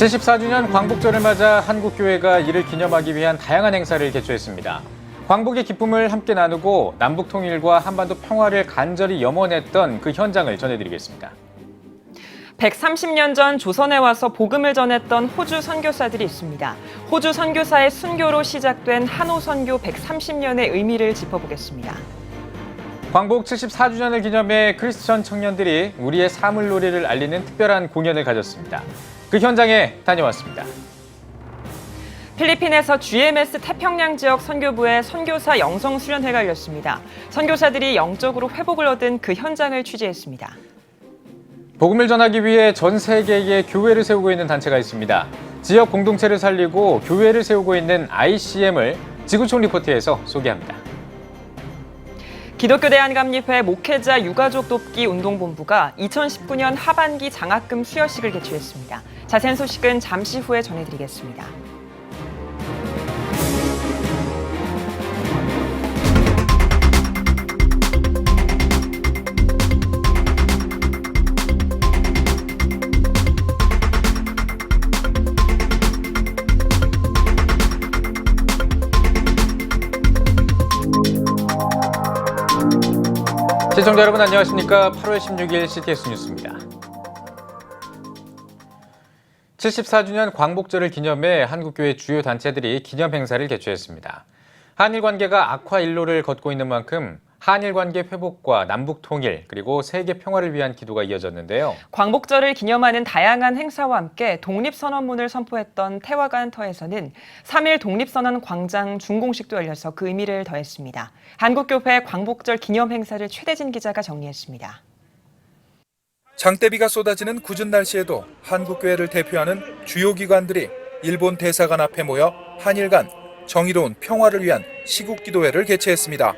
74주년 광복절을 맞아 한국교회가 이를 기념하기 위한 다양한 행사를 개최했습니다. 광복의 기쁨을 함께 나누고 남북 통일과 한반도 평화를 간절히 염원했던 그 현장을 전해드리겠습니다. 130년 전 조선에 와서 복음을 전했던 호주 선교사들이 있습니다. 호주 선교사의 순교로 시작된 한호 선교 130년의 의미를 짚어보겠습니다. 광복 74주년을 기념해 크리스천 청년들이 우리의 사물놀이를 알리는 특별한 공연을 가졌습니다. 그 현장에 다녀왔습니다. 필리핀에서 GMS 태평양 지역 선교부의 선교사 영성 수련회가 열렸습니다. 선교사들이 영적으로 회복을 얻은 그 현장을 취재했습니다. 복음을 전하기 위해 전 세계에 교회를 세우고 있는 단체가 있습니다. 지역 공동체를 살리고 교회를 세우고 있는 ICM을 지구촌 리포트에서 소개합니다. 기독교 대한감리회 목회자 유가족 돕기 운동본부가 2019년 하반기 장학금 수여식을 개최했습니다. 자세한 소식은 잠시 후에 전해드리겠습니다. 시청자 여러분 안녕하십니까? 8월 16일 CTS 뉴스입니다. 74주년 광복절을 기념해 한국교회 주요 단체들이 기념 행사를 개최했습니다. 한일 관계가 악화 일로를 걷고 있는 만큼 한일 관계 회복과 남북 통일 그리고 세계 평화를 위한 기도가 이어졌는데요. 광복절을 기념하는 다양한 행사와 함께 독립선언문을 선포했던 태화관터에서는 3.1 독립선언 광장 준공식도 열려서 그 의미를 더했습니다. 한국교회 광복절 기념 행사를 최대진 기자가 정리했습니다. 장대비가 쏟아지는 궂은 날씨에도 한국교회를 대표하는 주요 기관들이 일본 대사관 앞에 모여 한일 간 정의로운 평화를 위한 시국기도회를 개최했습니다.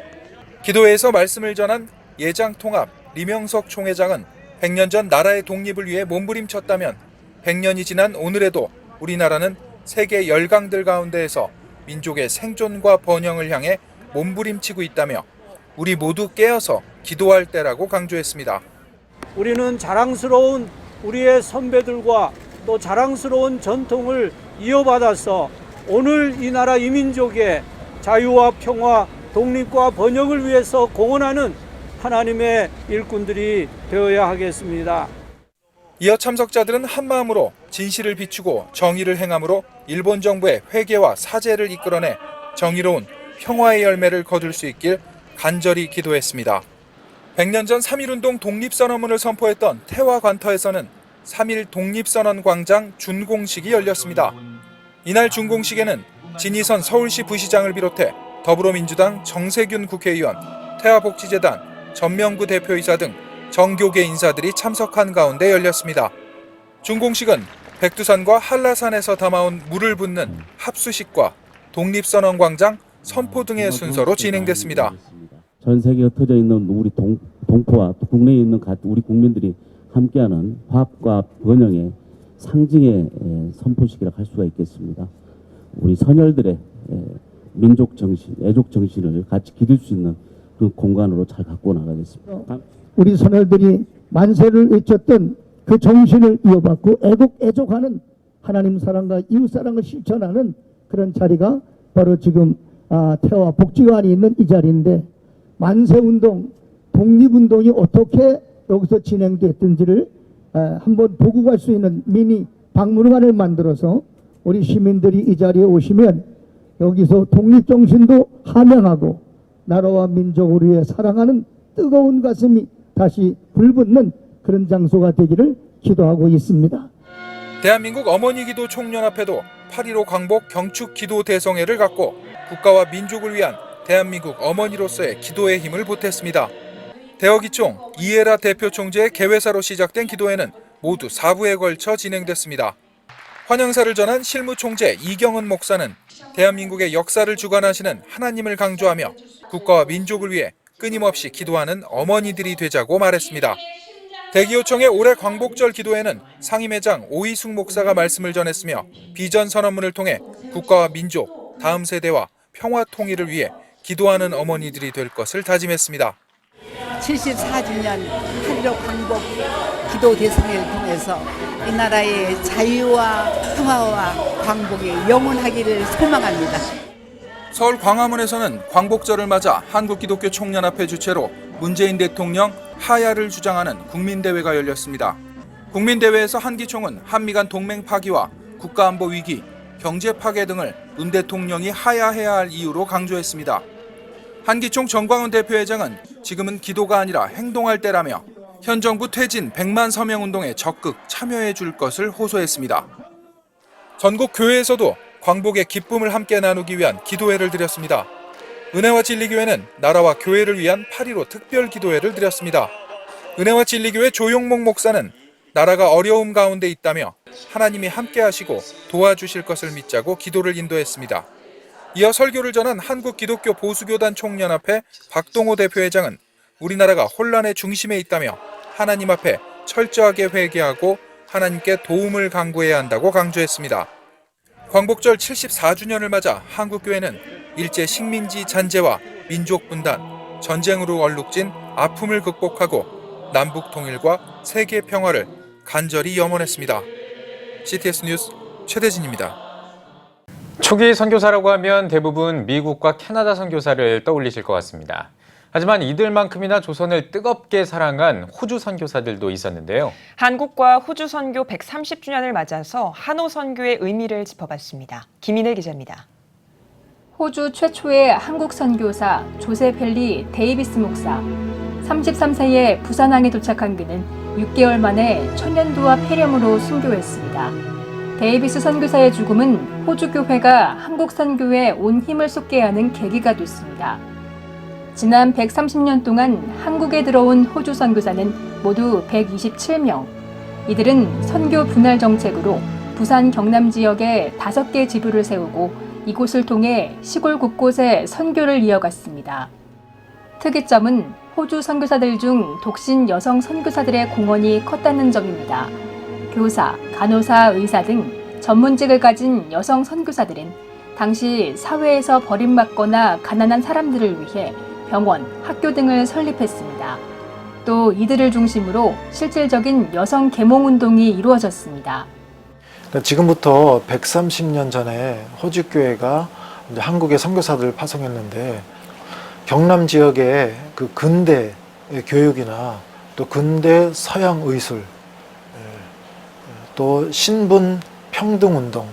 기도회에서 말씀을 전한 예장통합 리명석 총회장은 100년 전 나라의 독립을 위해 몸부림쳤다면 100년이 지난 오늘에도 우리나라는 세계 열강들 가운데에서 민족의 생존과 번영을 향해 몸부림치고 있다며 우리 모두 깨어서 기도할 때라고 강조했습니다. 우리는 자랑스러운 우리의 선배들과 또 자랑스러운 전통을 이어받아서 오늘 이 나라 이민족의 자유와 평화, 독립과 번영을 위해서 공헌하는 하나님의 일꾼들이 되어야 하겠습니다. 이어 참석자들은 한마음으로 진실을 비추고 정의를 행함으로 일본 정부의 회개와 사죄를 이끌어내 정의로운 평화의 열매를 거둘 수 있길 간절히 기도했습니다. 100년 전 3.1운동 독립선언문을 선포했던 태화관터에서는 3.1 독립선언 광장 준공식이 열렸습니다. 이날 준공식에는 진희선 서울시 부시장을 비롯해 더불어민주당 정세균 국회의원, 태화복지재단, 전명구 대표이사 등 정교계 인사들이 참석한 가운데 열렸습니다. 준공식은 백두산과 한라산에서 담아온 물을 붓는 합수식과 독립선언 광장 선포 등의 순서로 진행됐습니다. 전 세계에 흩어져 있는 우리 동포와 국내에 있는 우리 국민들이 함께하는 화합과 번영의 상징의 선포식이라 할 수가 있겠습니다. 우리 선열들의 민족 정신, 애족 정신을 같이 기릴 수 있는 그 공간으로 잘 갖고 나가겠습니다. 우리 선열들이 만세를 외쳤던 그 정신을 이어받고 애족하는 하나님 사랑과 이웃 사랑을 실천하는 그런 자리가 바로 지금 태화 복지관이 있는 이 자리인데 만세운동, 독립운동이 어떻게 여기서 진행됐던지를 한번 보고 갈 수 있는 미니 박물관을 만들어서 우리 시민들이 이 자리에 오시면 여기서 독립정신도 함양하고 나라와 민족을 위해 사랑하는 뜨거운 가슴이 다시 불붙는 그런 장소가 되기를 기도하고 있습니다. 대한민국 어머니기도 총연합회도 8.15 광복 경축 기도 대성회를 갖고 국가와 민족을 위한 대한민국 어머니로서의 기도의 힘을 보탰습니다. 대어기총 이해라 대표 총재의 개회사로 시작된 기도회는 모두 4부에 걸쳐 진행됐습니다. 환영사를 전한 실무총재 이경은 목사는 대한민국의 역사를 주관하시는 하나님을 강조하며 국가와 민족을 위해 끊임없이 기도하는 어머니들이 되자고 말했습니다. 대기요청의 올해 광복절 기도회는 상임회장 오이숙 목사가 말씀을 전했으며 비전 선언문을 통해 국가와 민족, 다음 세대와 평화 통일을 위해 기도하는 어머니들이 될 것을 다짐했습니다. 74주년 8.15 광복 기도 대성회를 통해서 이 나라의 자유와 평화와 광복이 영원하기를 소망합니다. 서울 광화문에서는 광복절을 맞아 한국기독교 총연합회 주최로 문재인 대통령 하야를 주장하는 국민대회가 열렸습니다. 국민대회에서 한기총은 한미 간 동맹 파기와 국가안보 위기, 경제 파괴 등을 문 대통령이 하야해야 할 이유로 강조했습니다. 한기총 정광훈 대표회장은 지금은 기도가 아니라 행동할 때라며 현 정부 퇴진 100만 서명 운동에 적극 참여해 줄 것을 호소했습니다. 전국 교회에서도 광복의 기쁨을 함께 나누기 위한 기도회를 드렸습니다. 은혜와 진리교회는 나라와 교회를 위한 8.15 특별 기도회를 드렸습니다. 은혜와 진리교회 조용목 목사는 나라가 어려움 가운데 있다며 하나님이 함께 하시고 도와주실 것을 믿자고 기도를 인도했습니다. 이어 설교를 전한 한국기독교 보수교단 총연합회 박동호 대표회장은 우리나라가 혼란의 중심에 있다며 하나님 앞에 철저하게 회개하고 하나님께 도움을 간구해야 한다고 강조했습니다. 광복절 74주년을 맞아 한국교회는 일제 식민지 잔재와 민족 분단, 전쟁으로 얼룩진 아픔을 극복하고 남북 통일과 세계 평화를 간절히 염원했습니다. CTS 뉴스 최대진입니다. 초기 선교사라고 하면 대부분 미국과 캐나다 선교사를 떠올리실 것 같습니다. 하지만 이들만큼이나 조선을 뜨겁게 사랑한 호주 선교사들도 있었는데요. 한국과 호주 선교 130주년을 맞아서 한호 선교의 의미를 짚어봤습니다. 김인혜 기자입니다. 호주 최초의 한국 선교사 조셉 헨리 데이비스 목사. 33세에 부산항에 도착한 그는 6개월 만에 천연두와 폐렴으로 순교했습니다. 데이비스 선교사의 죽음은 호주 교회가 한국 선교에 온 힘을 쏟게 하는 계기가 됐습니다. 지난 130년 동안 한국에 들어온 호주 선교사는 모두 127명. 이들은 선교 분할 정책으로 부산 경남 지역에 5개 지부를 세우고 이곳을 통해 시골 곳곳에 선교를 이어갔습니다. 특이점은 호주 선교사들 중 독신 여성 선교사들의 공헌이 컸다는 점입니다. 교사, 간호사, 의사 등 전문직을 가진 여성 선교사들은 당시 사회에서 버림받거나 가난한 사람들을 위해 병원, 학교 등을 설립했습니다. 또 이들을 중심으로 실질적인 여성 계몽운동이 이루어졌습니다. 지금부터 130년 전에 호주교회가 한국의 선교사들을 파송했는데 경남 지역의 그 근대 교육이나 또 근대 서양 의술, 또 신분 평등운동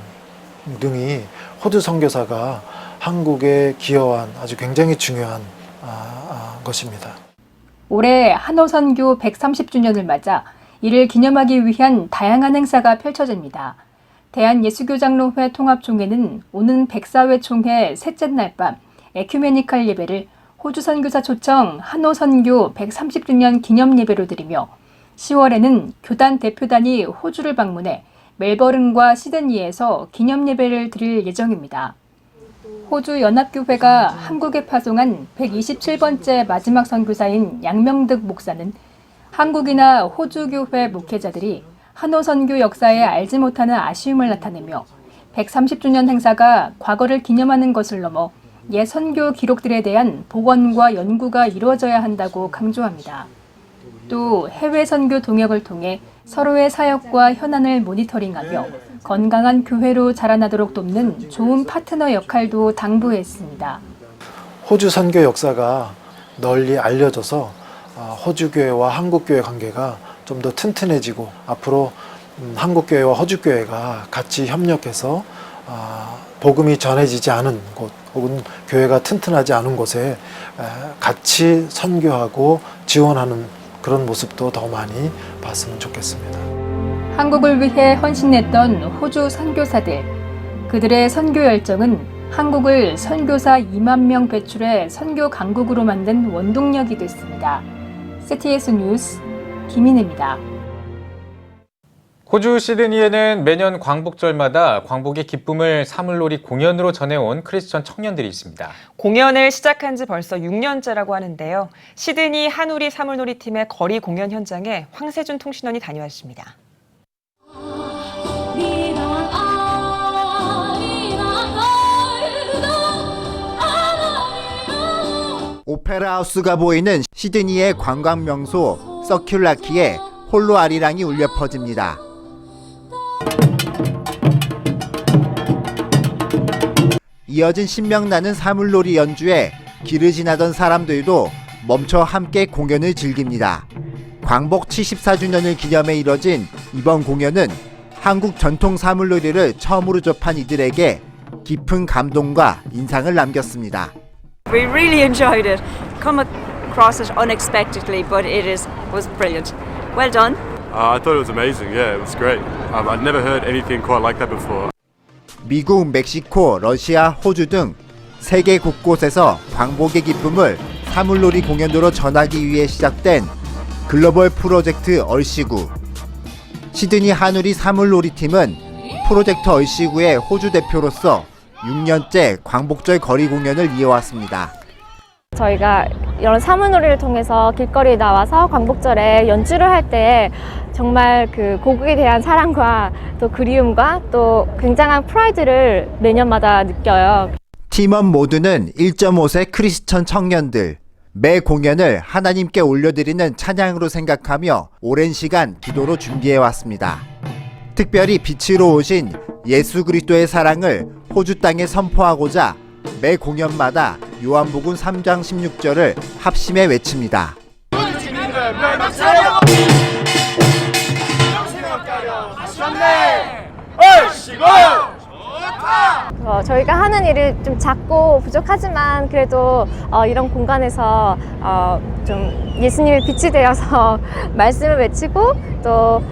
등이 호주 선교사가 한국에 기여한 아주 굉장히 중요한 것입니다. 올해 한호 선교 130주년을 맞아 이를 기념하기 위한 다양한 행사가 펼쳐집니다. 대한예수교장로회 통합총회는 오는 백사회 총회 셋째 날 밤 에큐메니칼 예배를 호주 선교사 초청 한호 선교 130주년 기념 예배로 드리며 10월에는 교단 대표단이 호주를 방문해 멜버른과 시드니에서 기념 예배를 드릴 예정입니다. 호주 연합교회가 한국에 파송한 127번째 마지막 선교사인 양명득 목사는 한국이나 호주 교회 목회자들이 한호 선교 역사에 알지 못하는 아쉬움을 나타내며 130주년 행사가 과거를 기념하는 것을 넘어 옛 선교 기록들에 대한 복원과 연구가 이루어져야 한다고 강조합니다. 또 해외 선교 동역을 통해 서로의 사역과 현안을 모니터링하며 건강한 교회로 자라나도록 돕는 좋은 파트너 역할도 당부했습니다. 호주 선교 역사가 널리 알려져서 호주교회와 한국교회 관계가 좀 더 튼튼해지고 앞으로 한국교회와 호주교회가 같이 협력해서 복음이 전해지지 않은 곳 혹은 교회가 튼튼하지 않은 곳에 같이 선교하고 지원하는 그런 모습도 더 많이 봤으면 좋겠습니다. 한국을 위해 헌신했던 호주 선교사들. 그들의 선교 열정은 한국을 선교사 2만 명 배출해 선교 강국으로 만든 원동력이 됐습니다. CTS 뉴스 김인혜입니다. 호주 시드니에는 매년 광복절마다 광복의 기쁨을 사물놀이 공연으로 전해온 크리스천 청년들이 있습니다. 공연을 시작한 지 벌써 6년째라고 하는데요. 시드니 한우리 사물놀이 팀의 거리 공연 현장에 황세준 통신원이 다녀왔습니다. 오페라 하우스가 보이는 시드니의 관광 명소 서큘라키에 홀로 아리랑이 울려 퍼집니다. 이어진 신명나는 사물놀이 연주에 길을 지나던 사람들도 멈춰 함께 공연을 즐깁니다. 광복 74주년을 기념해 이뤄진 이번 공연은 한국 전통 사물놀이를 처음으로 접한 이들에게 깊은 감동과 인상을 남겼습니다. We really enjoyed it. Come across it unexpectedly, but was brilliant. Well done. I thought it was amazing. Yeah, it was great. I'd never heard anything quite like that before. 미국, 멕시코, 러시아, 호주 등 세계 곳곳에서 광복의 기쁨을 사물놀이 공연으로 전하기 위해 시작된 글로벌 프로젝트 얼씨구. 시드니 한우리 사물놀이 팀은 프로젝트 얼씨구의 호주 대표로서 6년째 광복절 거리 공연을 이어왔습니다. 저희가 이런 사물놀이를 통해서 길거리에 나와서 광복절에 연주를 할 때 정말 그 고국에 대한 사랑과 또 그리움과 또 굉장한 프라이드를 매년마다 느껴요. 팀원 모두는 1.5세 크리스천 청년들. 매 공연을 하나님께 올려드리는 찬양으로 생각하며 오랜 시간 기도로 준비해왔습니다. 특별히 빛으로 오신 예수 그리스도의 사랑을 호주 땅에 선포하고자 매 공연마다 요한복음 3장 16절을 합심해 외칩니다. 저희가 하는 일이 좀 작고 부족하지만 그래도 이런 공간에서 좀 예수님의 빛이 되어서 말씀을 외치고 또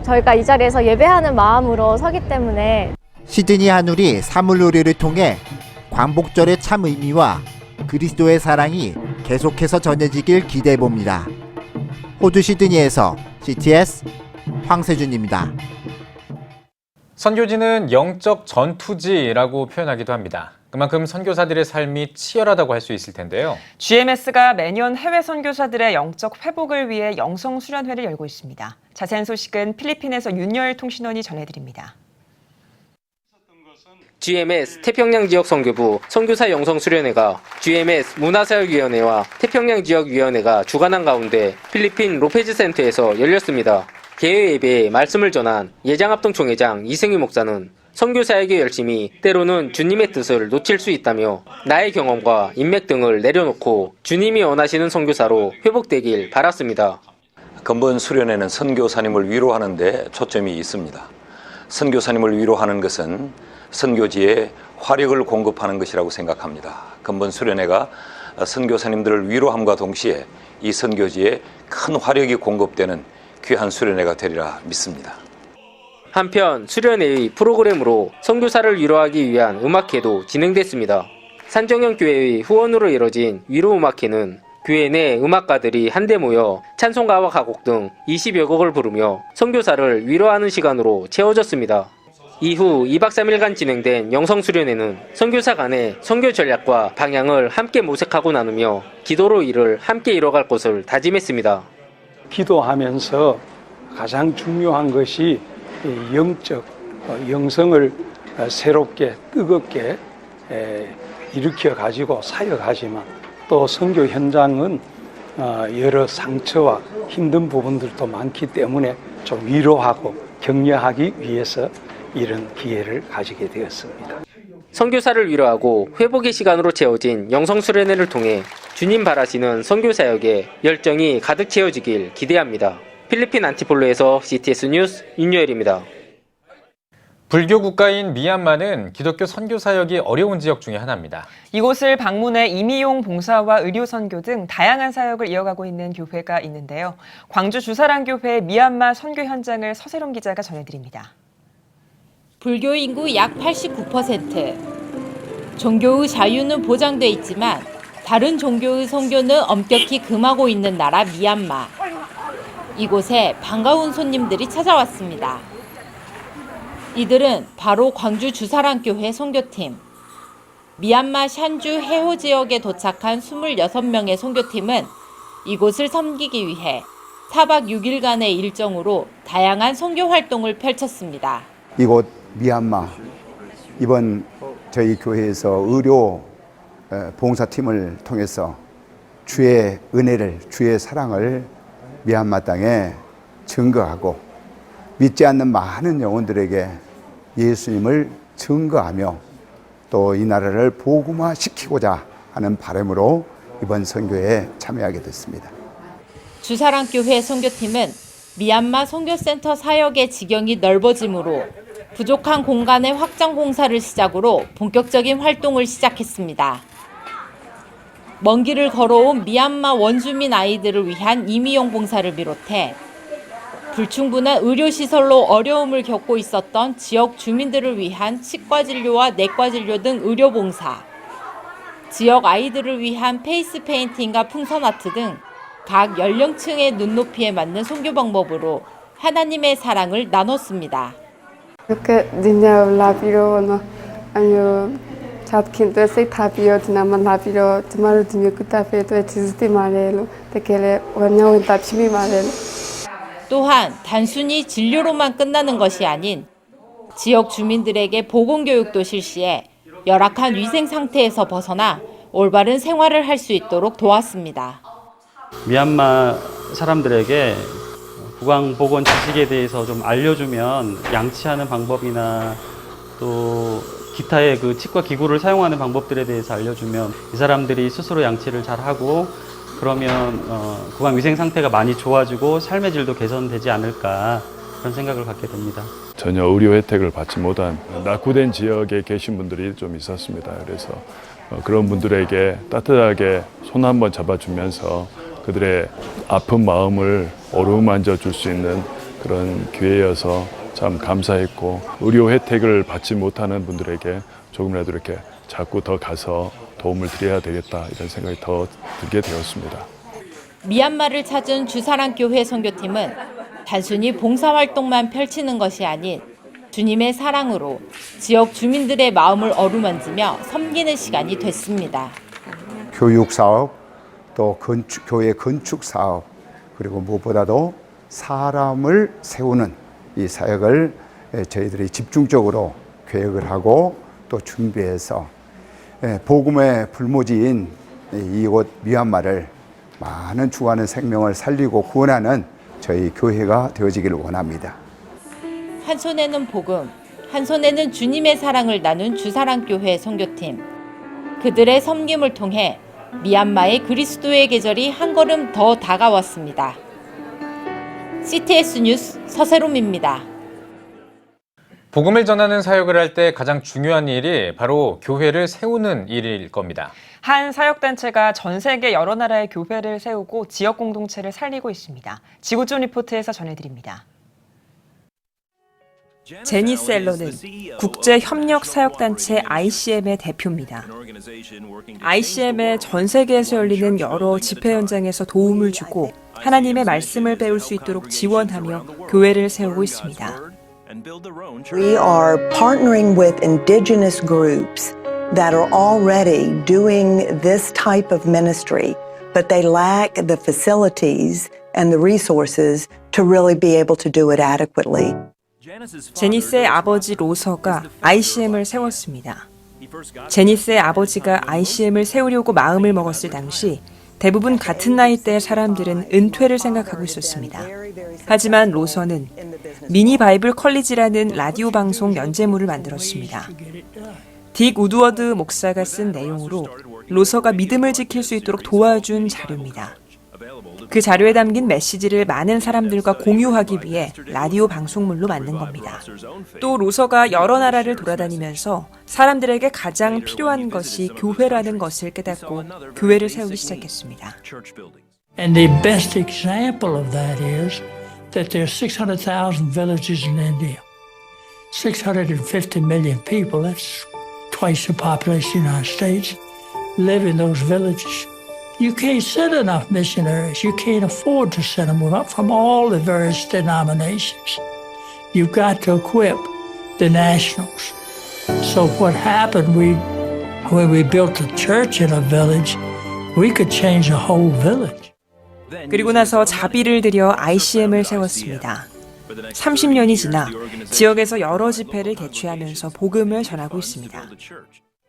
저희가 이 자리에서 예배하는 마음으로 서기 때문에 시드니 한우리 사물놀이를 통해 광복절의 참 의미와 그리스도의 사랑이 계속해서 전해지길 기대해봅니다. 호주 시드니에서 CTS 황세준입니다. 선교지는 영적 전투지라고 표현하기도 합니다. 그만큼 선교사들의 삶이 치열하다고 할 수 있을 텐데요. GMS가 매년 해외 선교사들의 영적 회복을 위해 영성 수련회를 열고 있습니다. 자세한 소식은 필리핀에서 윤여일 통신원이 전해드립니다. GMS 태평양 지역 선교부 선교사 영성 수련회가 GMS 문화사역위원회와 태평양 지역위원회가 주관한 가운데 필리핀 로페즈 센터에서 열렸습니다. 개회 예배에 말씀을 전한 예장합동 총회장 이승희 목사는 선교사에게 열심히 때로는 주님의 뜻을 놓칠 수 있다며 나의 경험과 인맥 등을 내려놓고 주님이 원하시는 선교사로 회복되길 바랐습니다. 근본 수련회는 선교사님을 위로하는 데 초점이 있습니다. 선교사님을 위로하는 것은 선교지에 화력을 공급하는 것이라고 생각합니다. 근본 수련회가 선교사님들을 위로함과 동시에 이 선교지에 큰 화력이 공급되는 귀한 수련회가 되리라 믿습니다. 한편 수련회의 프로그램으로 선교사를 위로하기 위한 음악회도 진행됐습니다. 산정형교회의 후원으로 이뤄진 위로음악회는 교회 내 음악가들이 한데 모여 찬송가와 가곡 등 20여 곡을 부르며 선교사를 위로하는 시간으로 채워졌습니다. 이후 2박 3일간 진행된 영성수련회는 선교사 간의 선교 전략과 방향을 함께 모색하고 나누며 기도로 이를 함께 이뤄갈 것을 다짐했습니다. 기도하면서 가장 중요한 것이 영적 영성을 새롭게 뜨겁게 일으켜 가지고 사역하지만 또 선교 현장은 여러 상처와 힘든 부분들도 많기 때문에 좀 위로하고 격려하기 위해서 이런 기회를 가지게 되었습니다. 선교사를 위로하고 회복의 시간으로 채워진 영성수련회를 통해 주님 바라시는 선교사역에 열정이 가득 채워지길 기대합니다. 필리핀 안티폴로에서 CTS 뉴스 윤여일입니다. 불교 국가인 미얀마는 기독교 선교 사역이 어려운 지역 중에 하나입니다. 이곳을 방문해 임의용 봉사와 의료 선교 등 다양한 사역을 이어가고 있는 교회가 있는데요. 광주 주사랑교회 미얀마 선교 현장을 서세롬 기자가 전해드립니다. 불교 인구 약 89%. 종교의 자유는 보장돼 있지만 다른 종교의 선교는 엄격히 금하고 있는 나라 미얀마. 이곳에 반가운 손님들이 찾아왔습니다. 이들은 바로 광주 주사랑교회 선교팀. 미얀마 샨주 해호 지역에 도착한 26명의 선교팀은 이곳을 섬기기 위해 4박 6일간의 일정으로 다양한 선교 활동을 펼쳤습니다. 이곳 미얀마, 이번 저희 교회에서 의료 봉사팀을 통해서 주의 은혜를, 주의 사랑을 미얀마 땅에 증거하고 믿지 않는 많은 영혼들에게 예수님을 증거하며 또 이 나라를 복음화시키고자 하는 바람으로 이번 선교에 참여하게 됐습니다. 주사랑교회 선교팀은 미얀마 선교센터 사역의 지경이 넓어지므로 부족한 공간의 확장 공사를 시작으로 본격적인 활동을 시작했습니다. 먼 길을 걸어온 미얀마 원주민 아이들을 위한 임의용 봉사를 비롯해 불충분한 의료시설로 어려움을 겪고 있었던 지역 주민들을 위한 치과진료와 내과진료 등 의료봉사, 지역 아이들을 위한 페이스 페인팅과 풍선아트 등 각 연령층의 눈높이에 맞는 선교 방법으로 하나님의 사랑을 나눴습니다. 또한 단순히 진료로만 끝나는 것이 아닌 지역 주민들에게 보건 교육도 실시해 열악한 위생 상태에서 벗어나 올바른 생활을 할 수 있도록 도왔습니다. 미얀마 사람들에게 구강보건 지식에 대해서 좀 알려주면 양치하는 방법이나 또 기타의 그 치과 기구를 사용하는 방법들에 대해서 알려주면 이 사람들이 스스로 양치를 잘하고 그러면 구강 위생 상태가 많이 좋아지고 삶의 질도 개선되지 않을까 그런 생각을 갖게 됩니다. 전혀 의료 혜택을 받지 못한 낙후된 지역에 계신 분들이 좀 있었습니다. 그래서 그런 분들에게 따뜻하게 손 한번 잡아주면서 그들의 아픈 마음을 어루만져 줄 수 있는 그런 기회여서 참 감사했고 의료 혜택을 받지 못하는 분들에게 조금이라도 이렇게 자꾸 더 가서 도움을 드려야 되겠다 이런 생각이 더 들게 되었습니다. 미얀마를 찾은 주사랑교회 선교팀은 단순히 봉사활동만 펼치는 것이 아닌 주님의 사랑으로 지역 주민들의 마음을 어루만지며 섬기는 시간이 됐습니다. 교육 사업, 또 교회 건축 사업, 그리고 무엇보다도 사람을 세우는 이 사역을 저희들이 집중적으로 계획을 하고 또 준비해서 복음의 불모지인 이곳 미얀마를 많은 죽어가는 생명을 살리고 구원하는 저희 교회가 되어지기를 원합니다. 한 손에는 복음, 한 손에는 주님의 사랑을 나눈 주사랑교회 선교팀. 그들의 섬김을 통해 미얀마의 그리스도의 계절이 한 걸음 더 다가왔습니다. CTS 뉴스 서세롬입니다. 복음을 전하는 사역을 할 때 가장 중요한 일이 바로 교회를 세우는 일일 겁니다. 한 사역단체가 전 세계 여러 나라의 교회를 세우고 지역 공동체를 살리고 있습니다. 지구촌 리포트에서 전해드립니다. 제니스 앨런은 국제협력사역단체 ICM의 대표입니다. ICM의 전 세계에서 열리는 여러 집회 현장에서 도움을 주고 하나님의 말씀을 배울 수 있도록 지원하며 교회를 세우고 있습니다. We are partnering with indigenous groups that are already doing this type of ministry, but they lack the facilities and the resources to really be able to do it adequately. 제니스의 아버지 로서가 ICM을 세웠습니다. 제니스의 아버지가 ICM을 세우려고 마음을 먹었을 당시 대부분 같은 나이대의 사람들은 은퇴를 생각하고 있었습니다. 하지만 로서는 미니 바이블 컬리지라는 라디오 방송 연재물을 만들었습니다. 딕 우드워드 목사가 쓴 내용으로 로서가 믿음을 지킬 수 있도록 도와준 자료입니다. 그 자료에 담긴 메시지를 많은 사람들과 공유하기 위해 라디오 방송물로 만든 겁니다. 또 로서가 여러 나라를 돌아다니면서 사람들에게 가장 필요한 것이 교회라는 것을 깨닫고 교회를 세우기 시작했습니다. And the best example of that is that there are 600,000 villages in India. 650 million people, that's twice the population of the United States, live in those villages. You can't send enough missionaries. You can't afford to send them from all the various denominations. You've got to equip the nationals. So what happened, when we built a church in a village, we could change a whole village. 그리고 나서 자비를 들여 ICM을 세웠습니다. 30년이 지나 지역에서 여러 집회를 개최하면서 복음을 전하고 있습니다.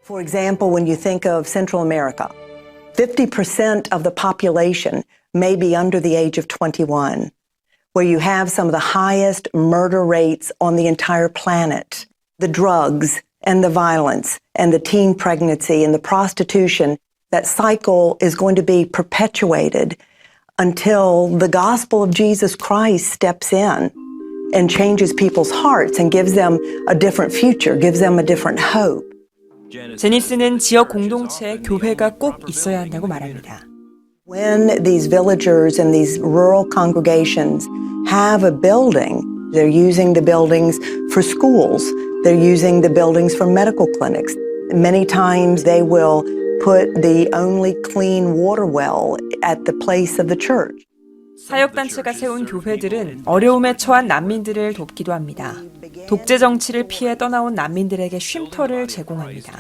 For example, when you think of Central America, 50% of the population may be under the age of 21, where you have some of the highest murder rates on the entire planet. The drugs and the violence and the teen pregnancy and the prostitution, that cycle is going to be perpetuated until the gospel of Jesus Christ steps in and changes people's hearts and gives them a different future, gives them a different hope. 제니스는 지역 공동체에 교회가 꼭 있어야 한다고 말합니다. When these villagers and these rural congregations have a building, they're using the buildings for schools, they're using the buildings for medical clinics. Many times they will put the only clean water well at the place of the church. 사역단체가 세운 교회들은 어려움에 처한 난민들을 돕기도 합니다. 독재 정치를 피해 떠나온 난민들에게 쉼터를 제공합니다.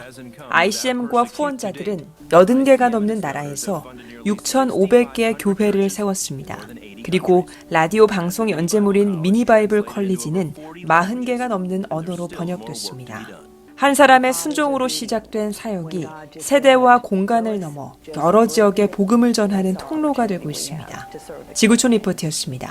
ICM과 후원자들은 80개가 넘는 나라에서 6,500개의 교회를 세웠습니다. 그리고 라디오 방송 연재물인 미니바이블 컬리지는 40개가 넘는 언어로 번역됐습니다. 한 사람의 순종으로 시작된 사역이 세대와 공간을 넘어 여러 지역에 복음을 전하는 통로가 되고 있습니다. 지구촌 리포트였습니다.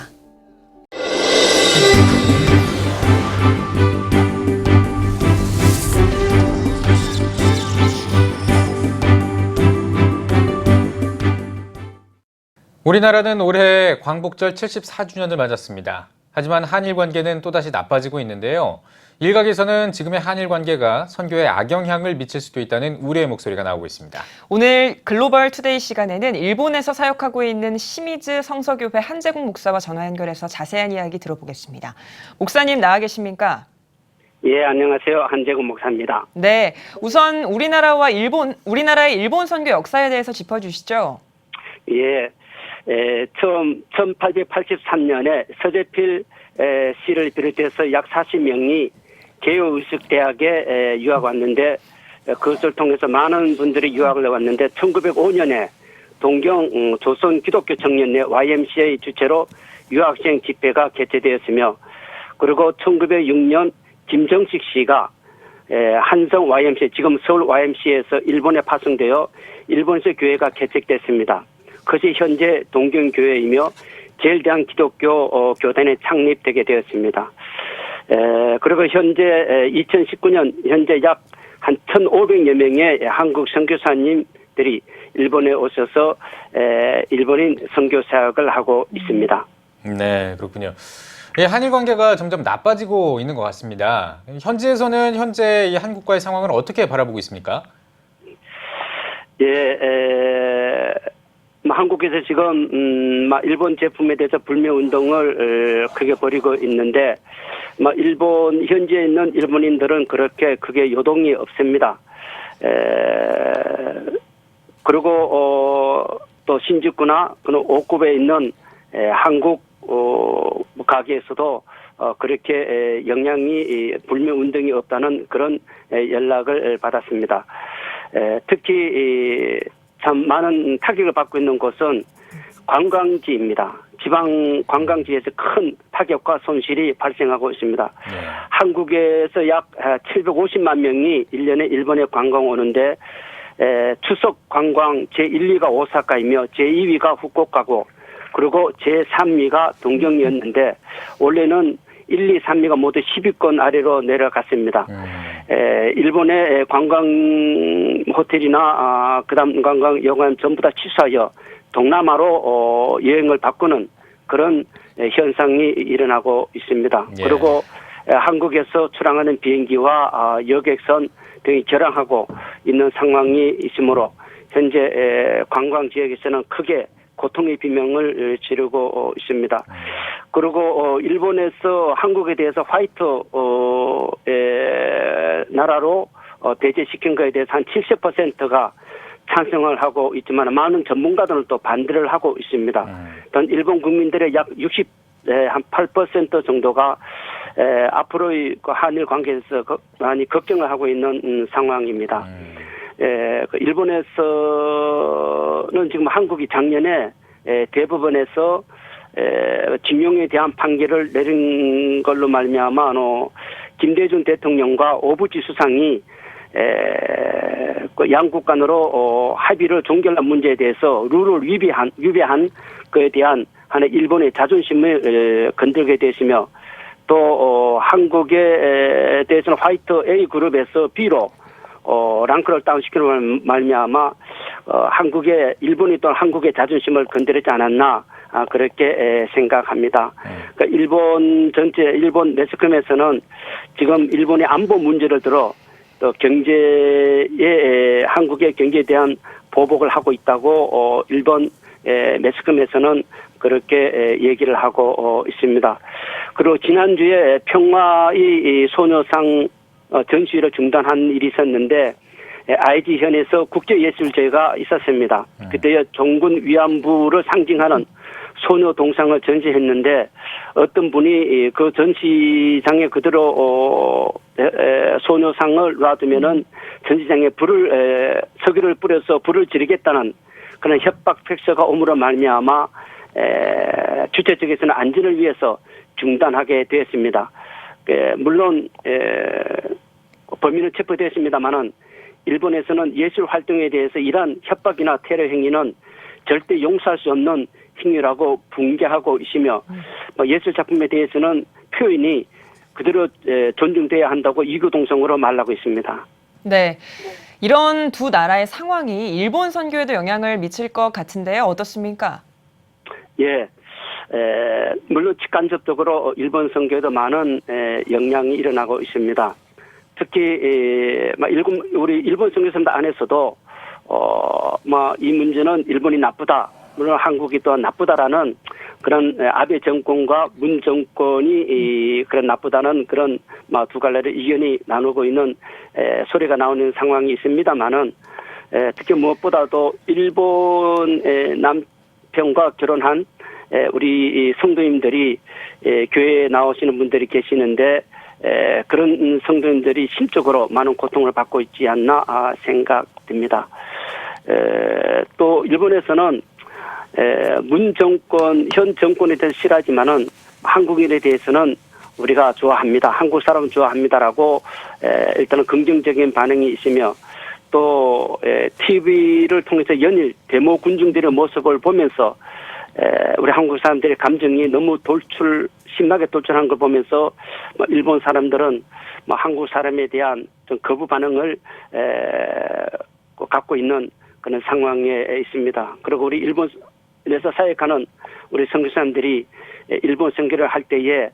우리나라는 올해 광복절 74주년을 맞았습니다. 하지만 한일 관계는 또다시 나빠지고 있는데요. 일각에서는 지금의 한일 관계가 선교에 악영향을 미칠 수도 있다는 우려의 목소리가 나오고 있습니다. 오늘 글로벌 투데이 시간에는 일본에서 사역하고 있는 시미즈 성서교회 한재국 목사와 전화 연결해서 자세한 이야기 들어보겠습니다. 목사님 나와 계십니까? 예, 안녕하세요. 한재국 목사입니다. 네, 우선 우리나라의 일본 선교 역사에 대해서 짚어주시죠. 예, 처음 1883년에 서재필 씨를 비롯해서 약 40명이 개요의식대학에 유학 왔는데 그것을 통해서 많은 분들이 유학을 왔는데 1905년에 동경 조선 기독교 청년회 YMCA 주최로 유학생 집회가 개최되었으며 그리고 1906년 김정식 씨가 한성 YMCA 지금 서울 YMCA에서 일본에 파송되어 일본에서 교회가 개척됐습니다. 그것이 현재 동경교회이며 제일대한 기독교 교단에 창립되게 되었습니다. 그리고 현재 2019년 현재 약 한 1,500여 명의 한국 선교사님들이 일본에 오셔서 일본인 선교 사역을 하고 있습니다. 네, 그렇군요. 예, 한일 관계가 점점 나빠지고 있는 것 같습니다. 현지에서는 현재 이 한국과의 상황을 어떻게 바라보고 있습니까? 예, 한국에서 지금 일본 제품에 대해서 불매 운동을 크게 벌이고 있는데 일본 현지에 있는 일본인들은 그렇게 크게 요동이 없습니다. 그리고 또 신주쿠나 옥구베에 있는 한국 가게에서도 그렇게 영향이 불매 운동이 없다는 그런 연락을 받았습니다. 특히 참 많은 타격을 받고 있는 곳은 관광지입니다. 지방 관광지에서 큰 타격과 손실이 발생하고 있습니다. 한국에서 약 750만 명이 1년에 일본에 관광 오는데 추석 관광 제1, 2가 오사카이며 제2위가 후쿠오카고 그리고 제3위가 동경이었는데 원래는 1, 2, 3위가 모두 10위권 아래로 내려갔습니다. 일본의 관광 호텔이나 그다음 관광 여관 전부 다 취소하여 동남아로 여행을 바꾸는 그런 현상이 일어나고 있습니다. 예. 그리고 한국에서 출항하는 비행기와 여객선 등이 결항하고 있는 상황이 있으므로 현재 관광 지역에서는 크게 고통의 비명을 지르고 있습니다. 그리고 일본에서 한국에 대해서 화이트 나라로 배제시킨 것에 대해서 한 70%가 찬성을 하고 있지만 많은 전문가들은 또 반대를 하고 있습니다. 또 일본 국민들의 약 8% 정도가 앞으로의 한일 관계에서 많이 걱정을 하고 있는 상황입니다. 일본에서는 지금 한국이 작년에 대법원에서 징용에 대한 판결을 내린 걸로 말미암아 김대중 대통령과 오부지 수상이 그 양국 간으로 합의를 종결한 문제에 대해서 룰을 위배한 그에 대한 하나의 일본의 자존심을 건들게 되시며 또 한국에 대해서는 화이트 A 그룹에서 B로 랑크를 다운시키는 말미암아 일본이 또 한국의 자존심을 건드리지 않았나 그렇게 생각합니다. 그러니까 일본 매스컴에서는 지금 일본의 안보 문제를 들어 또 한국의 경제에 대한 보복을 하고 있다고 일본 매스컴에서는 그렇게 얘기를 하고 있습니다. 그리고 지난주에 평화의 소녀상 전시회를 중단한 일이 있었는데 IG현에서 국제예술제가 있었습니다. 그때 종군 위안부를 상징하는 소녀 동상을 전시했는데 어떤 분이 그 전시장에 그대로 소녀상을 놔두면은 전시장에 석유를 뿌려서 불을 지르겠다는 그런 협박 팩스가 오므로 말미암아 주최 측에서는 안전을 위해서 중단하게 되었습니다. 물론 범인은 체포되었습니다만은 일본에서는 예술 활동에 대해서 이러한 협박이나 테러 행위는 절대 용서할 수 없는 행위라고 붕괴하고 있으며 예술 작품에 대해서는 표현이 그대로 존중돼야 한다고 이구동성으로 말하고 있습니다. 네, 이런 두 나라의 상황이 일본 선교에도 영향을 미칠 것 같은데요. 어떻습니까? 예, 물론 직간접적으로 일본 선교에도 많은 영향이 일어나고 있습니다. 특히 우리 일본 선교 선배 안에서도 이 문제는 일본이 나쁘다, 물론 한국이 또 나쁘다라는 그런 아베 정권과 문 정권이 그런 나쁘다는 그런 두 갈래의 의견이 나누고 있는 소리가 나오는 상황이 있습니다만은 특히 무엇보다도 일본의 남편과 결혼한 우리 성도님들이 교회에 나오시는 분들이 계시는데 그런 성도님들이 심적으로 많은 고통을 받고 있지 않나 생각됩니다. 또 일본에서는 현 정권에 대해서 싫어하지만은 한국인에 대해서는 우리가 좋아합니다. 한국 사람은 좋아합니다라고 일단은 긍정적인 반응이 있으며 또 TV를 통해서 연일 데모 군중들의 모습을 보면서 우리 한국 사람들의 감정이 너무 심하게 돌출한 걸 보면서 일본 사람들은 한국 사람에 대한 좀 거부 반응을 갖고 있는 그런 상황에 있습니다. 그리고 우리 일본에서 사역하는 우리 선교사님들이 일본 선교를 할 때에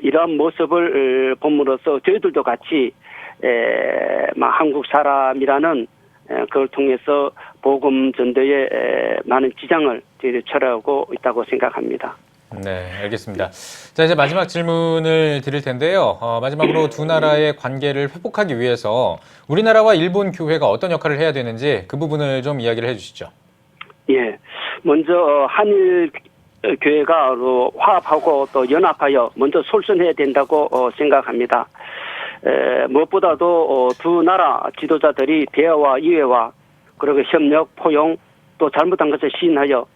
이러한 모습을 봄으로써 저희들도 같이 한국 사람이라는 그걸 통해서 복음 전도에 많은 지장을 저희들이 초래하고 있다고 생각합니다. 네, 알겠습니다. 자, 이제 마지막 질문을 드릴 텐데요. 마지막으로 두 나라의 관계를 회복하기 위해서 우리나라와 일본 교회가 어떤 역할을 해야 되는지 그 부분을 좀 이야기를 해주시죠. 예, 먼저 한일 교회가 화합하고 또 연합하여 먼저 솔선해야 된다고 생각합니다. 무엇보다도 두 나라 지도자들이 대화와 이해와 그리고 협력, 포용 또 잘못한 것을 시인하여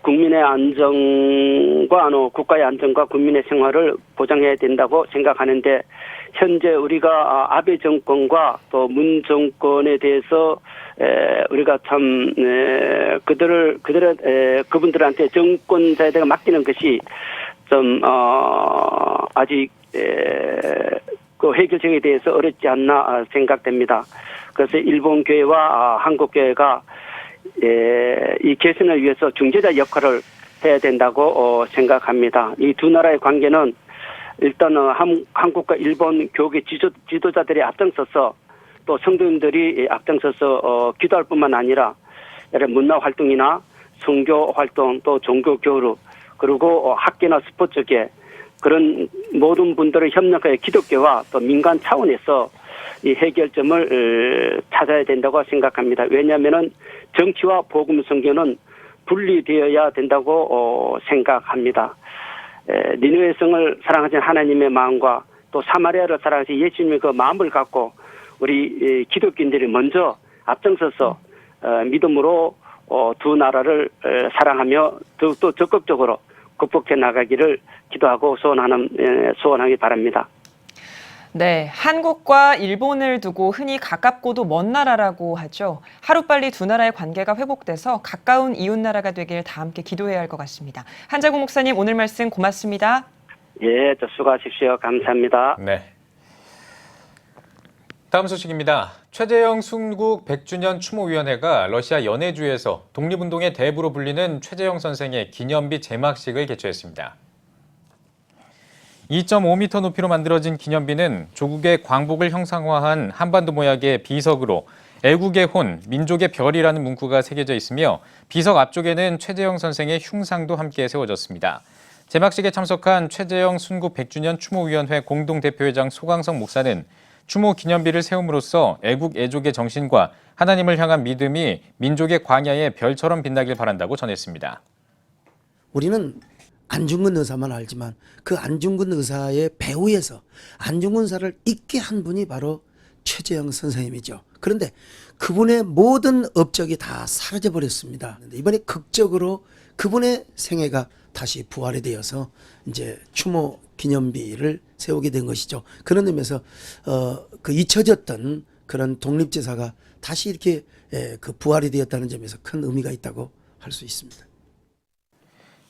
국민의 안정과 국가의 안정과 국민의 생활을 보장해야 된다고 생각하는데 현재 우리가 아베 정권과 또 문 정권에 대해서 우리가 참 그분들한테 정권자에다가 맡기는 것이 좀 아직 그 해결책에 대해서 어렵지 않나 생각됩니다. 그래서 일본 교회와 한국 교회가 이 개선을 위해서 중재자 역할을 해야 된다고 생각합니다. 이 두 나라의 관계는 일단은 한국과 일본 교계 지도자들이 앞장서서 또 성도님들이 앞장서서 기도할 뿐만 아니라 문화 활동이나 선교 활동 또 종교 교류 그리고 학계나 스포츠계 그런 모든 분들을 협력하여 기독교와 또 민간 차원에서 이 해결점을 찾아야 된다고 생각합니다. 왜냐하면은 정치와 복음 선교는 분리되어야 된다고 생각합니다. 니느웨 성을 사랑하신 하나님의 마음과 또 사마리아를 사랑하신 예수님의 그 마음을 갖고 우리 기독교인들이 먼저 앞장서서 믿음으로 두 나라를 사랑하며 더욱더 적극적으로 극복해 나가기를 기도하고 소원하기 바랍니다. 네, 한국과 일본을 두고 흔히 가깝고도 먼 나라라고 하죠. 하루빨리 두 나라의 관계가 회복돼서 가까운 이웃 나라가 되길 다 함께 기도해야 할 것 같습니다. 한자구 목사님, 오늘 말씀 고맙습니다. 예, 수고하십시오. 감사합니다. 네. 다음 소식입니다. 최재형 순국 100주년 추모위원회가 러시아 연해주에서 독립운동의 대부로 불리는 최재형 선생의 기념비 제막식을 개최했습니다. 2.5m 높이로 만들어진 기념비는 조국의 광복을 형상화한 한반도 모양의 비석으로 애국의 혼, 민족의 별이라는 문구가 새겨져 있으며 비석 앞쪽에는 최재형 선생의 흉상도 함께 세워졌습니다. 제막식에 참석한 최재형 순국 100주년 추모위원회 공동대표회장 소강성 목사는 추모 기념비를 세움으로써 애국 애족의 정신과 하나님을 향한 믿음이 민족의 광야의 별처럼 빛나길 바란다고 전했습니다. 우리는 안중근 의사만 알지만 그 안중근 의사의 배후에서 안중근 의사를 잊게 한 분이 바로 최재형 선생님이죠. 그런데 그분의 모든 업적이 다 사라져 버렸습니다. 이번에 극적으로 그분의 생애가 다시 부활이 되어서 이제 추모 기념비를 세우게 된 것이죠. 그런 의미에서 그 잊혀졌던 그런 독립제사가 다시 이렇게 그 부활이 되었다는 점에서 큰 의미가 있다고 할 수 있습니다.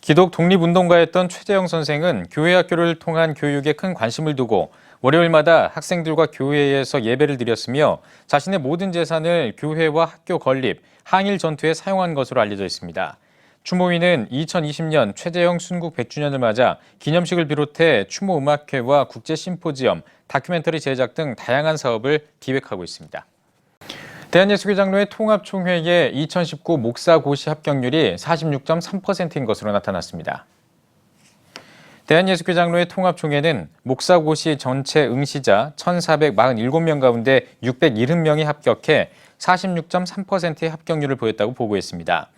기독 독립운동가였던 최재형 선생은 교회 학교를 통한 교육에 큰 관심을 두고 월요일마다 학생들과 교회에서 예배를 드렸으며 자신의 모든 재산을 교회와 학교 건립, 항일 전투에 사용한 것으로 알려져 있습니다. 추모위는 2020년 최재형 순국 100주년을 맞아 기념식을 비롯해 추모 음악회와 국제 심포지엄, 다큐멘터리 제작 등 다양한 사업을 기획하고 있습니다. 대한예수교장로회 통합총회의 2019 목사고시 합격률이 46.3%인 것으로 나타났습니다. 대한예수교장로회 통합총회는 목사고시 전체 응시자 1,447명 가운데 670명이 합격해 46.3%의 합격률을 보였다고 보고했습니다.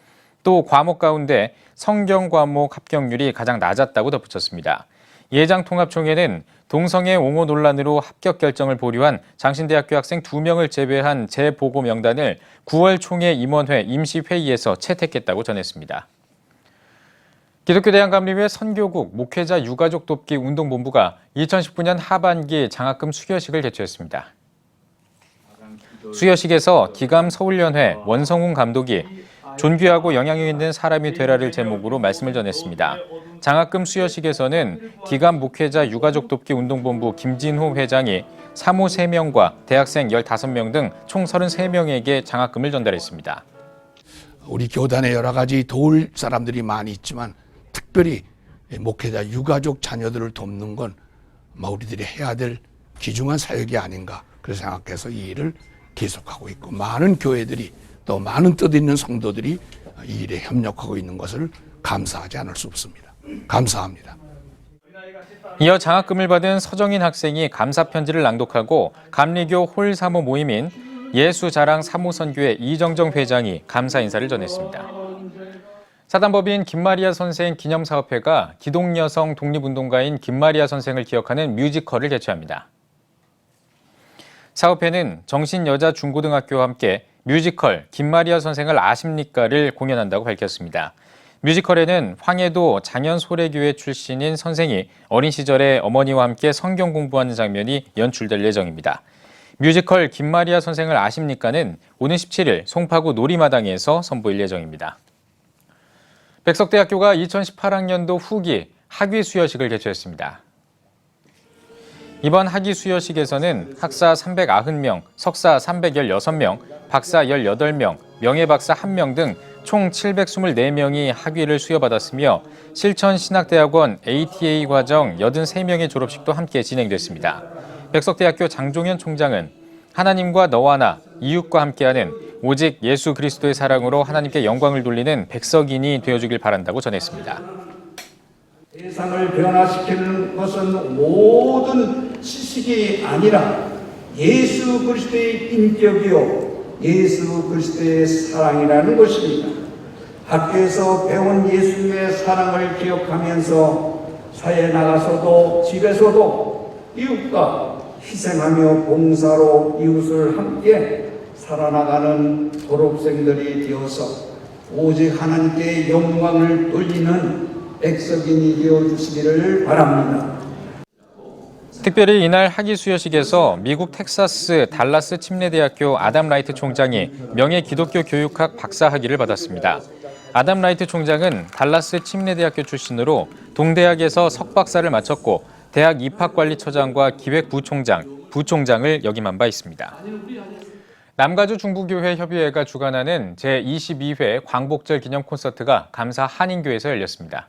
또 과목 가운데 성경 과목 합격률이 가장 낮았다고 덧붙였습니다. 예장통합총회는 동성애 옹호 논란으로 합격 결정을 보류한 장신대학교 학생 2명을 제외한 재보고 명단을 9월 총회 임원회 임시회의에서 채택했다고 전했습니다. 기독교 대한감리회 선교국 목회자 유가족 돕기 운동본부가 2019년 하반기 장학금 수여식을 개최했습니다. 수여식에서 기감 서울연회 원성훈 감독이 존귀하고 영향력 있는 사람이 되라를 제목으로 말씀을 전했습니다. 장학금 수여식에서는 기감 목회자 유가족 돕기 운동본부 김진호 회장이 사모 3명과 대학생 15명 등 총 33명에게 장학금을 전달했습니다. 우리 교단에 여러 가지 도울 사람들이 많이 있지만 특별히 목회자 유가족 자녀들을 돕는 건 우리들이 해야 될 귀중한 사역이 아닌가 그래서 생각해서 이 일을 계속하고 있고 많은 교회들이 또 많은 뜻 있는 성도들이 이 일에 협력하고 있는 것을 감사하지 않을 수 없습니다. 감사합니다. 이어 장학금을 받은 서정인 학생이 감사 편지를 낭독하고 감리교 홀 사모 모임인 예수자랑 사모선교회 이정정 회장이 감사 인사를 전했습니다. 사단법인 김마리아 선생 기념사업회가 기독여성 독립운동가인 김마리아 선생을 기억하는 뮤지컬을 개최합니다. 사업회는 정신여자중고등학교와 함께 뮤지컬 김마리아 선생을 아십니까를 공연한다고 밝혔습니다. 뮤지컬에는 황해도 장현소래교회 출신인 선생이 어린 시절에 어머니와 함께 성경 공부하는 장면이 연출될 예정입니다. 뮤지컬 김마리아 선생을 아십니까는 오는 17일 송파구 놀이마당에서 선보일 예정입니다. 백석대학교가 2018학년도 후기 학위 수여식을 개최했습니다. 이번 학위 수여식에서는 학사 390명, 석사 316명, 박사 18명, 명예박사 1명 등 총 724명이 학위를 수여받았으며 실천신학대학원 ATA 과정 83명의 졸업식도 함께 진행됐습니다. 백석대학교 장종현 총장은 하나님과 너와 나, 이웃과 함께하는 오직 예수 그리스도의 사랑으로 하나님께 영광을 돌리는 백석인이 되어주길 바란다고 전했습니다. 세상을 변화시키는 것은 모든 지식이 아니라 예수 그리스도의 인격이요 예수 그리스도의 사랑이라는 것입니다. 학교에서 배운 예수의 사랑을 기억하면서 사회에 나가서도 집에서도 이웃과 희생하며 봉사로 이웃을 함께 살아나가는 졸업생들이 되어서 오직 하나님께 영광을 돌리는 백석인이 되어주시기를 바랍니다. 특별히 이날 학위 수여식에서 미국 텍사스 달라스 침례대학교 아담 라이트 총장이 명예 기독교 교육학 박사 학위를 받았습니다. 아담 라이트 총장은 달라스 침례대학교 출신으로 동대학에서 석박사를 마쳤고 대학 입학관리처장과 기획부총장을 역임한 바 있습니다. 남가주 중부교회 협의회가 주관하는 제22회 광복절 기념 콘서트가 감사 한인교에서 열렸습니다.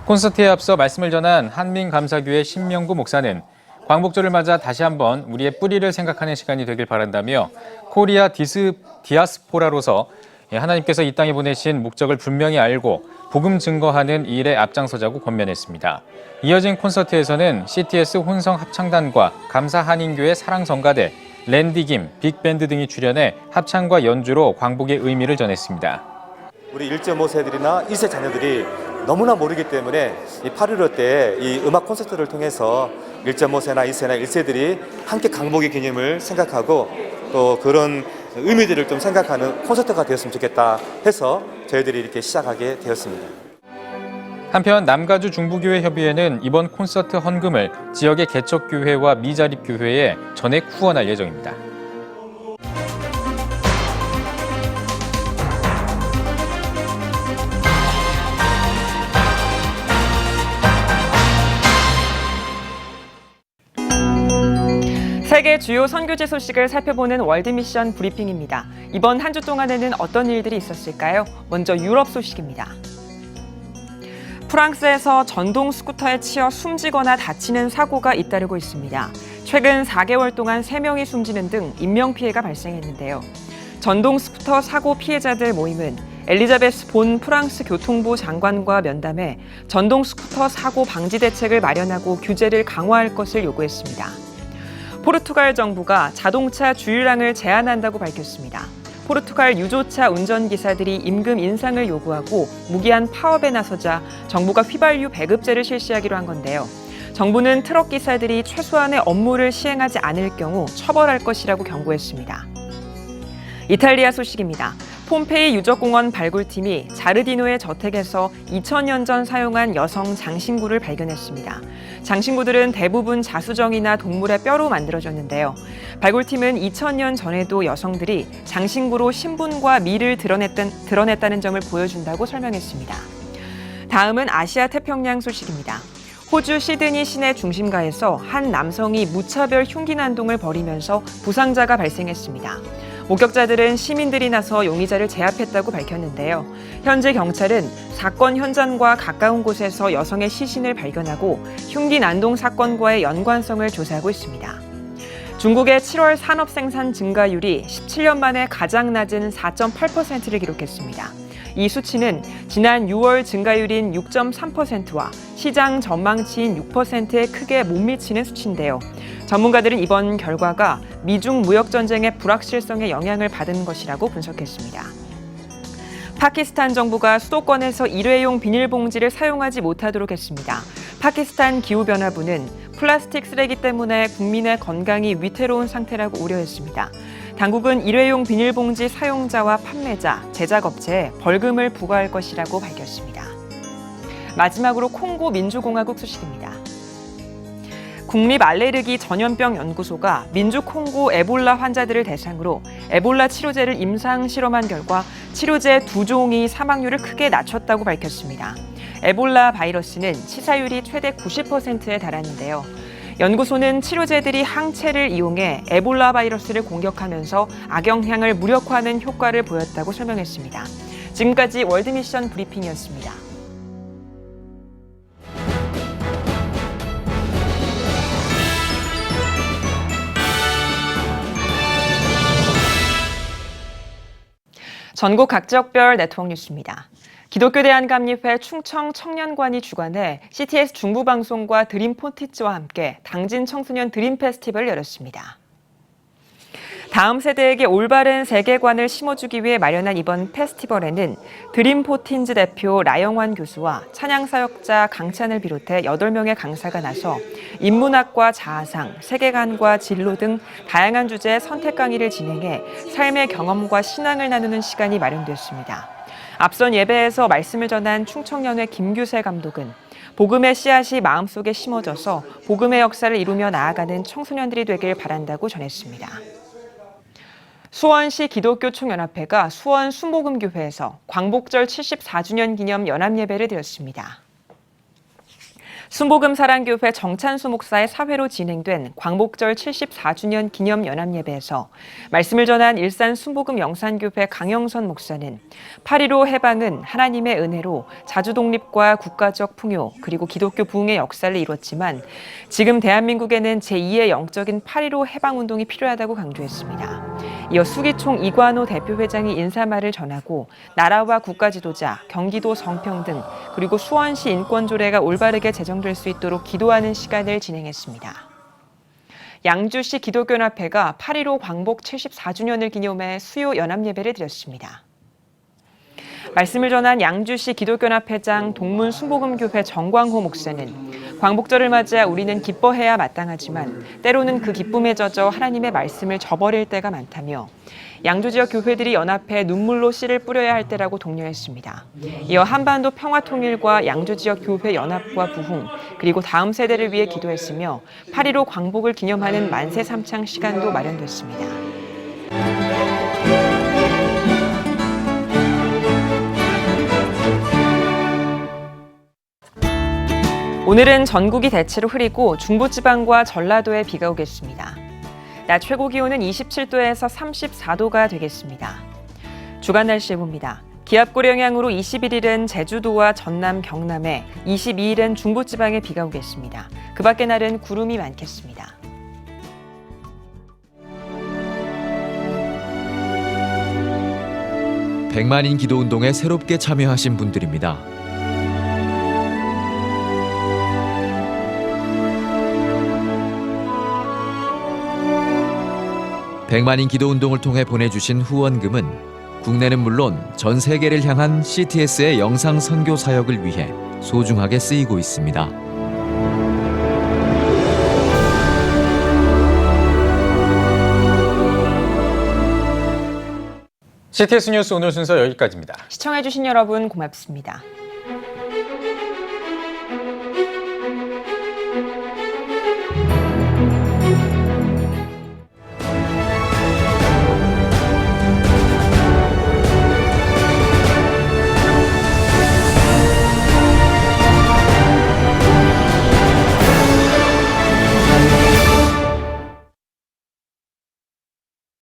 콘서트에 앞서 말씀을 전한 한민감사교회 신명구 목사는 광복절을 맞아 다시 한번 우리의 뿌리를 생각하는 시간이 되길 바란다며 코리아 디아스포라로서 하나님께서 이 땅에 보내신 목적을 분명히 알고 복음 증거하는 이 일에 앞장서자고 권면했습니다. 이어진 콘서트에서는 CTS 혼성 합창단과 감사 한인교회 사랑성가대, 랜디김, 빅밴드 등이 출연해 합창과 연주로 광복의 의미를 전했습니다. 우리 1.5세들이나 2세 자녀들이 너무나 모르기 때문에 이 8.15 때 이 음악 콘서트를 통해서 1.5세나 2세나 1세들이 함께 광복의 개념을 생각하고 또 그런 의미들을 좀 생각하는 콘서트가 되었으면 좋겠다 해서 저희들이 이렇게 시작하게 되었습니다. 한편 남가주 중부교회 협의회는 이번 콘서트 헌금을 지역의 개척교회와 미자립교회에 전액 후원할 예정입니다. 세계 주요 선교지 소식을 살펴보는 월드미션 브리핑입니다. 이번 한 주 동안에는 어떤 일들이 있었을까요? 먼저 유럽 소식입니다. 프랑스에서 전동 스쿠터에 치여 숨지거나 다치는 사고가 잇따르고 있습니다. 최근 4개월 동안 3명이 숨지는 등 인명피해가 발생했는데요. 전동 스쿠터 사고 피해자들 모임은 엘리자베스 본 프랑스 교통부 장관과 면담해 전동 스쿠터 사고 방지 대책을 마련하고 규제를 강화할 것을 요구했습니다. 포르투갈 정부가 자동차 주유량을 제한한다고 밝혔습니다. 포르투갈 유조차 운전기사들이 임금 인상을 요구하고 무기한 파업에 나서자 정부가 휘발유 배급제를 실시하기로 한 건데요. 정부는 트럭 기사들이 최소한의 업무를 시행하지 않을 경우 처벌할 것이라고 경고했습니다. 이탈리아 소식입니다. 폼페이 유적공원 발굴팀이 자르디노의 저택에서 2000년 전 사용한 여성 장신구를 발견했습니다. 장신구들은 대부분 자수정이나 동물의 뼈로 만들어졌는데요. 발굴팀은 2000년 전에도 여성들이 장신구로 신분과 미를 드러냈다는 점을 보여준다고 설명했습니다. 다음은 아시아 태평양 소식입니다. 호주 시드니 시내 중심가에서 한 남성이 무차별 흉기 난동을 벌이면서 부상자가 발생했습니다. 목격자들은 시민들이 나서 용의자를 제압했다고 밝혔는데요. 현재 경찰은 사건 현장과 가까운 곳에서 여성의 시신을 발견하고 흉기 난동 사건과의 연관성을 조사하고 있습니다. 중국의 7월 산업 생산 증가율이 17년 만에 가장 낮은 4.8%를 기록했습니다. 이 수치는 지난 6월 증가율인 6.3%와 시장 전망치인 6%에 크게 못 미치는 수치인데요. 전문가들은 이번 결과가 미중 무역 전쟁의 불확실성에 영향을 받은 것이라고 분석했습니다. 파키스탄 정부가 수도권에서 일회용 비닐봉지를 사용하지 못하도록 했습니다. 파키스탄 기후변화부는 플라스틱 쓰레기 때문에 국민의 건강이 위태로운 상태라고 우려했습니다. 당국은 일회용 비닐봉지 사용자와 판매자, 제작업체에 벌금을 부과할 것이라고 밝혔습니다. 마지막으로 콩고 민주공화국 소식입니다. 국립알레르기 전염병 연구소가 민주 콩고 에볼라 환자들을 대상으로 에볼라 치료제를 임상 실험한 결과 치료제 2종이 사망률을 크게 낮췄다고 밝혔습니다. 에볼라 바이러스는 치사율이 최대 90%에 달하는데요. 연구소는 치료제들이 항체를 이용해 에볼라 바이러스를 공격하면서 악영향을 무력화하는 효과를 보였다고 설명했습니다. 지금까지 월드미션 브리핑이었습니다. 전국 각 지역별 네트워크 뉴스입니다. 기독교대한감리회 충청 청년관이 주관해 CTS 중부방송과 드림포티츠와 함께 당진 청소년 드림 페스티벌을 열었습니다. 다음 세대에게 올바른 세계관을 심어주기 위해 마련한 이번 페스티벌에는 드림포틴즈 대표 라영환 교수와 찬양사역자 강찬을 비롯해 8명의 강사가 나서 인문학과 자아상, 세계관과 진로 등 다양한 주제의 선택 강의를 진행해 삶의 경험과 신앙을 나누는 시간이 마련됐습니다. 앞선 예배에서 말씀을 전한 충청연회 김규세 감독은 복음의 씨앗이 마음속에 심어져서 복음의 역사를 이루며 나아가는 청소년들이 되길 바란다고 전했습니다. 수원시 기독교 총연합회가 수원 순복음교회에서 광복절 74주년 기념 연합예배를 드렸습니다. 순복음사랑교회 정찬수 목사의 사회로 진행된 광복절 74주년 기념 연합예배에서 말씀을 전한 일산 순복음 영산교회 강영선 목사는 8.15 해방은 하나님의 은혜로 자주독립과 국가적 풍요 그리고 기독교 부흥의 역사를 이뤘지만 지금 대한민국에는 제2의 영적인 8.15 해방운동이 필요하다고 강조했습니다. 이어 수기총 이관호 대표회장이 인사말을 전하고 나라와 국가 지도자, 경기도 성평등 그리고 수원시 인권조례가 올바르게 제정될 수 있도록 기도하는 시간을 진행했습니다. 양주시 기독교연합회가 8.15 광복 74주년을 기념해 수요 연합예배를 드렸습니다. 말씀을 전한 양주시 기독교연합회장 동문순복음교회 정광호 목사는 광복절을 맞아 우리는 기뻐해야 마땅하지만 때로는 그 기쁨에 젖어 하나님의 말씀을 저버릴 때가 많다며 양주 지역 교회들이 연합해 눈물로 씨를 뿌려야 할 때라고 독려했습니다. 이어 한반도 평화 통일과 양주 지역 교회 연합과 부흥 그리고 다음 세대를 위해 기도했으며 8.15 광복을 기념하는 만세 삼창 시간도 마련됐습니다. 오늘은 전국이 대체로 흐리고 중부지방과 전라도에 비가 오겠습니다. 낮 최고 기온은 27도에서 34도가 되겠습니다. 주간 날씨 봅니다. 기압골 영향으로 21일은 제주도와 전남, 경남에, 22일은 중부지방에 비가 오겠습니다. 그 밖의 날은 구름이 많겠습니다. 백만인 기도운동에 새롭게 참여하신 분들입니다. 백만인 기도운동을 통해 보내주신 후원금은 국내는 물론 전 세계를 향한 CTS의 영상 선교 사역을 위해 소중하게 쓰이고 있습니다. CTS 뉴스 오늘 순서 여기까지입니다. 시청해주신 여러분 고맙습니다.